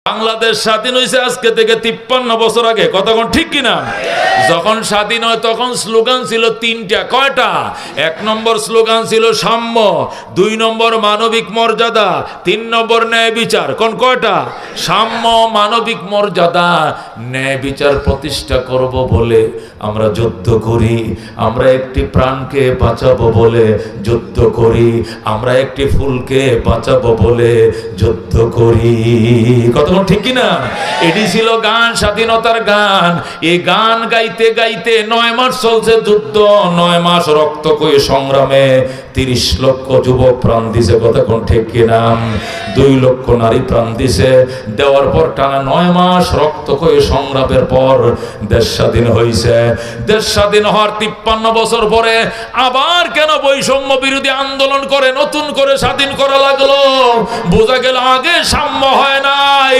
বাংলাদেশ স্বাধীন হয়েছে আজকে থেকে 53 বছর আগে, কতক্ষণ ঠিক কিনা? যখন স্বাধীন হয় তখন স্লোগান ছিল তিনটা। কয়টা? 1 নম্বর স্লোগান ছিল সাম্য, 2 নম্বর মানবিক মর্যাদা, 3 নম্বর ন্যায় বিচার। কোন কয়টা? সাম্য, মানবিক মর্যাদা, ন্যায় বিচার প্রতিষ্ঠা করব বলে আমরা যুদ্ধ করি। আমরা একটি প্রাণকে বাঁচাবো বলে যুদ্ধ করি। আমরা একটি ফুলকে বাঁচাবো বলে যুদ্ধ করি। কতক্ষণ ঠিক কিনা? এটি ছিল গান, স্বাধীনতার গান। এই গান গাইতে গাইতে 9 মাস চলছে যুদ্ধ। 9 মাস রক্তক্ষয়ী সংগ্রামে 30 লক্ষ যুবক প্রাণ দিছে। কতক্ষণ ঠিক কিনা? 2 লক্ষ নারী প্রাণ দিছে। দেওয়ার পর টানা 9 মাস রক্তক্ষয়ী সংগ্রামের পর দেশ স্বাধীন হয়েছে। দেশ স্বাধীন হওয়ার 53 বছর পরে আবার কেন বৈষম্য বিরোধী আন্দোলন করে নতুন করে স্বাধীন করা লাগলো? বোঝা গেল আগে সাম্য হয় নাই।